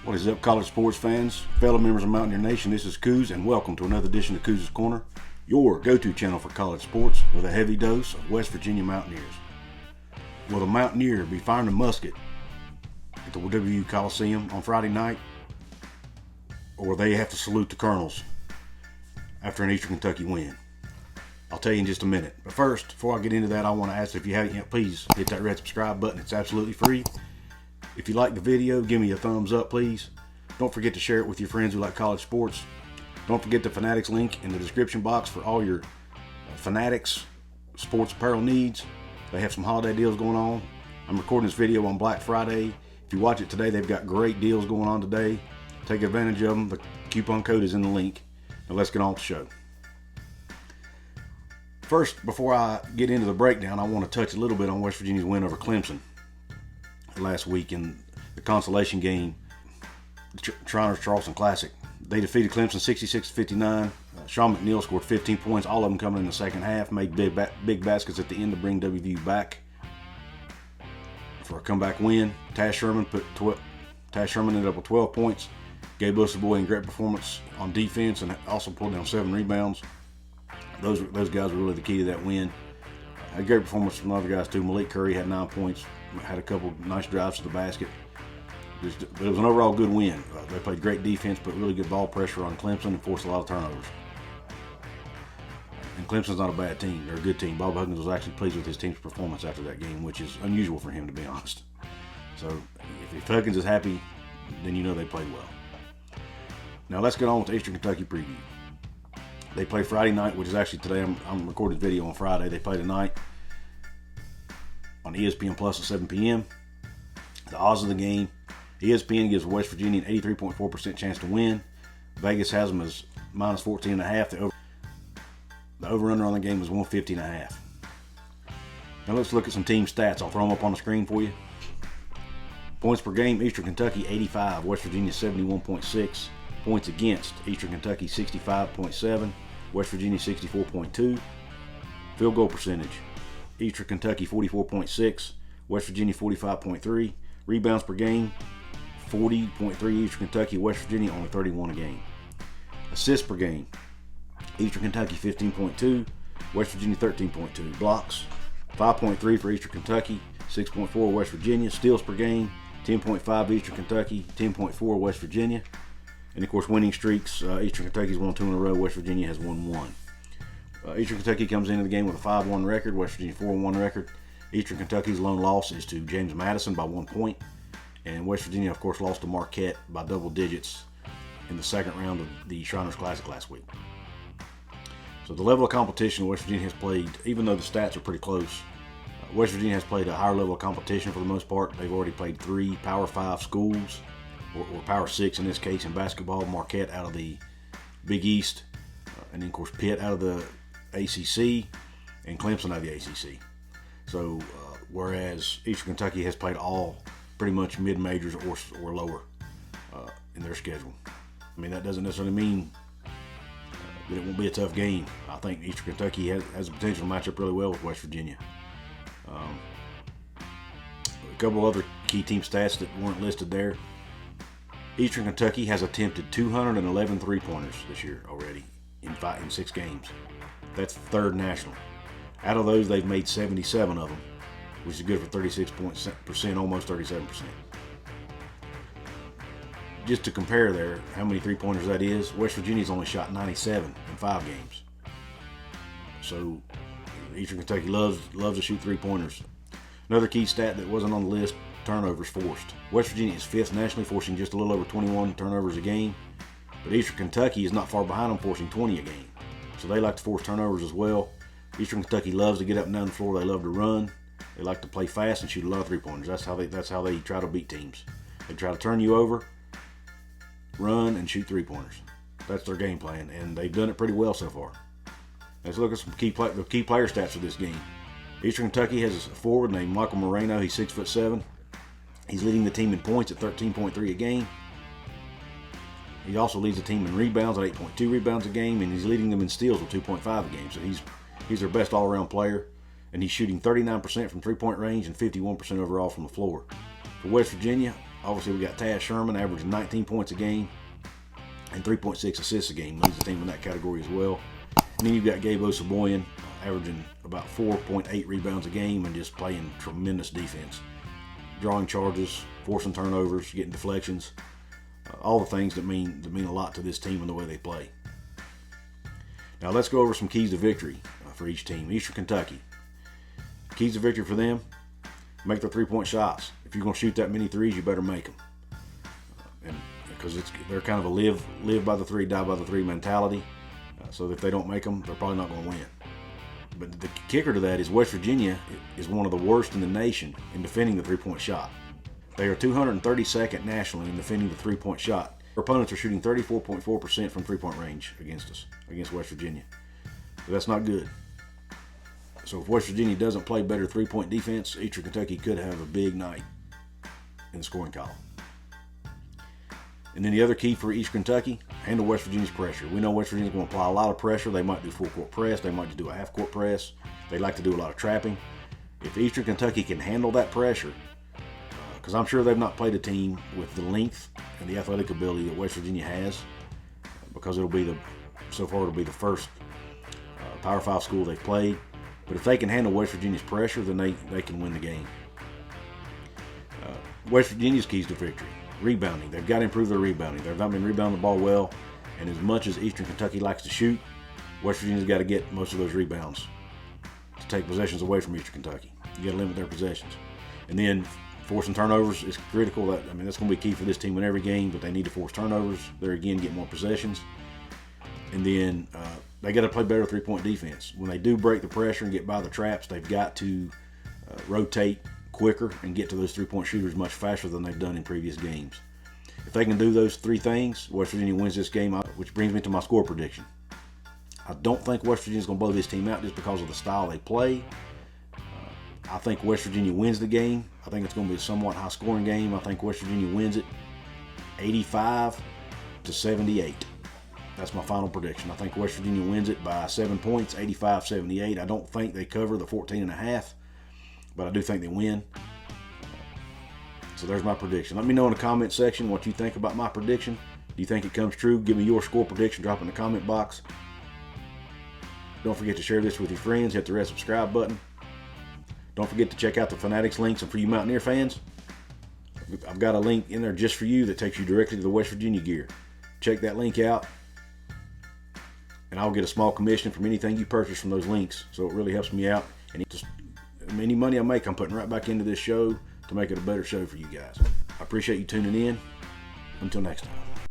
What is up, college sports fans, fellow members of Mountaineer Nation? This is Coos, and welcome to another edition of Coos' Corner, your go-to channel for college sports with a heavy dose of West Virginia Mountaineers. Will the Mountaineer be firing a musket at the WVU Coliseum on Friday night, or will they have to salute the Colonels after an Eastern Kentucky win? I'll tell you in just a minute. But first, before I get into that, I want to ask if you haven't yet, please hit that red subscribe button. It's absolutely free. If you like the video, give me a thumbs up, please. Don't forget to share it with your friends who like college sports. Don't forget the Fanatics link in the description box for all your Fanatics sports apparel needs. They have some holiday deals going on. I'm recording this video on Black Friday. If you watch it today, they've got great deals going on today. Take advantage of them. The coupon code is in the link. Now let's get on with the show. First, before I get into the breakdown, I want to touch a little bit on West Virginia's win over Clemson last week in the consolation game, the Charleston Classic. They defeated Clemson 66-59. Sean McNeil scored 15 points, all of them coming in the second half, made big baskets at the end to bring WVU back for a comeback win. Taz Sherman ended up with 12 points. Gabe Boy in great performance on defense and also pulled down 7 rebounds. Those guys were really the key to that win. A great performance from other guys too. Malik Curry had 9 points, had a couple nice drives to the basket. It was an overall good win. They played great defense, put really good ball pressure on Clemson, and forced a lot of turnovers. And Clemson's not a bad team. They're a good team. Bob Huggins was actually pleased with his team's performance after that game, which is unusual for him, to be honest. So if Huggins is happy, then you know they played well. Now let's get on with the Eastern Kentucky preview. They play Friday night, which is actually today. I'm recording this video on Friday. They play tonight on ESPN Plus at 7 p.m. The odds of the game: ESPN gives West Virginia an 83.4% chance to win. Vegas has them as minus 14.5. The over/under on the game is 150.5. Now let's look at some team stats. I'll throw them up on the screen for you. Points per game: Eastern Kentucky 85, West Virginia 71.6. Points against: Eastern Kentucky 65.7, West Virginia 64.2. Field goal percentage: Eastern Kentucky 44.6, West Virginia 45.3. Rebounds per game: 40.3 Eastern Kentucky, West Virginia only 31 a game. Assists per game: Eastern Kentucky 15.2, West Virginia 13.2. Blocks: 5.3 for Eastern Kentucky, 6.4 West Virginia. Steals per game: 10.5 Eastern Kentucky, 10.4 West Virginia. And of course, winning streaks: Eastern Kentucky's won 2 in a row, West Virginia has won 1. Eastern Kentucky comes into the game with a 5-1 record, West Virginia 4-1 record. Eastern Kentucky's lone loss is to James Madison by 1 point. And West Virginia, of course, lost to Marquette by double digits in the second round of the Shriners Classic last week. So the level of competition West Virginia has played, even though the stats are pretty close, West Virginia has played a higher level of competition for the most part. They've already played 3 Power 5 schools, or Power 6 in this case in basketball. Marquette out of the Big East, and then of course Pitt out of the ACC, and Clemson out of the ACC. So whereas Eastern Kentucky has played all pretty much mid-majors or lower in their schedule. I mean, that doesn't necessarily mean that it won't be a tough game. I think Eastern Kentucky has the potential to match up really well with West Virginia. A couple other key team stats that weren't listed there. Eastern Kentucky has attempted 211 three-pointers this year already in 6 games. That's third national. Out of those, they've made 77 of them, which is good for 36%, almost 37%. Just to compare there, how many three-pointers that is, West Virginia's only shot 97 in 5 games. So Eastern Kentucky loves to shoot three-pointers. Another key stat that wasn't on the list: turnovers forced. West Virginia is 5th nationally, forcing just a little over 21 turnovers a game. But Eastern Kentucky is not far behind them, forcing 20 a game. So they like to force turnovers as well. Eastern Kentucky loves to get up and down the floor. They love to run. They like to play fast and shoot a lot of three-pointers. That's how they try to beat teams. They try to turn you over, run, and shoot three-pointers. That's their game plan, and they've done it pretty well so far. Let's look at some key player stats for this game. Eastern Kentucky has a forward named Michael Moreno. He's 6'7". He's leading the team in points at 13.3 a game. He also leads the team in rebounds at 8.2 rebounds a game, and he's leading them in steals with 2.5 a game. So he's their best all-around player, and he's shooting 39% from three-point range and 51% overall from the floor. For West Virginia, Obviously, we got Taz Sherman averaging 19 points a game and 3.6 assists a game. Leads the team in that category as well. And then you've got Gabe Osabuoyan averaging about 4.8 rebounds a game and just playing tremendous defense. Drawing charges, forcing turnovers, getting deflections. All the things that mean a lot to this team and the way they play. Now let's go over some keys to victory for each team. Eastern Kentucky. Keys to victory for them: make their three-point shots. If you're going to shoot that many threes, you better make them. And because they're kind of a live by the three, die by the three mentality. So if they don't make them, they're probably not going to win. But the kicker to that is West Virginia is one of the worst in the nation in defending the three-point shot. They are 232nd nationally in defending the three-point shot. Our opponents are shooting 34.4% from three-point range against West Virginia. So that's not good. So if West Virginia doesn't play better three-point defense, Eastern Kentucky could have a big night in the scoring column. And then the other key for Eastern Kentucky: handle West Virginia's pressure. We know West Virginia's going to apply a lot of pressure. They might do full-court press. They might just do a half-court press. They like to do a lot of trapping. If Eastern Kentucky can handle that pressure, because I'm sure they've not played a team with the length and the athletic ability that West Virginia has, because it'll be the first Power 5 school they've played. But if they can handle West Virginia's pressure, then they can win the game. West Virginia's keys to victory: rebounding. They've got to improve their rebounding. They've not been rebounding the ball well, and as much as Eastern Kentucky likes to shoot, West Virginia's got to get most of those rebounds to take possessions away from Eastern Kentucky. You got to limit their possessions. And then forcing turnovers is critical. That's going to be key for this team in every game, but they need to force turnovers. They're, again, get more possessions. And then they got to play better three-point defense. When they do break the pressure and get by the traps, they've got to rotate quicker and get to those three-point shooters much faster than they've done in previous games. If they can do those three things, West Virginia wins this game, which brings me to my score prediction. I don't think West Virginia's going to blow this team out just because of the style they play. I think West Virginia wins the game. I think it's going to be a somewhat high-scoring game. I think West Virginia wins it 85-78. That's my final prediction. I think West Virginia wins it by 7 points, 85-78. I don't think they cover the 14.5, but I do think they win. So there's my prediction. Let me know in the comment section what you think about my prediction. Do you think it comes true? Give me your score prediction. Drop it in the comment box. Don't forget to share this with your friends. Hit the red subscribe button. Don't forget to check out the Fanatics links. And for you Mountaineer fans, I've got a link in there just for you that takes you directly to the West Virginia gear. Check that link out, and I'll get a small commission from anything you purchase from those links. So it really helps me out. And any money I make, I'm putting right back into this show to make it a better show for you guys. I appreciate you tuning in. Until next time.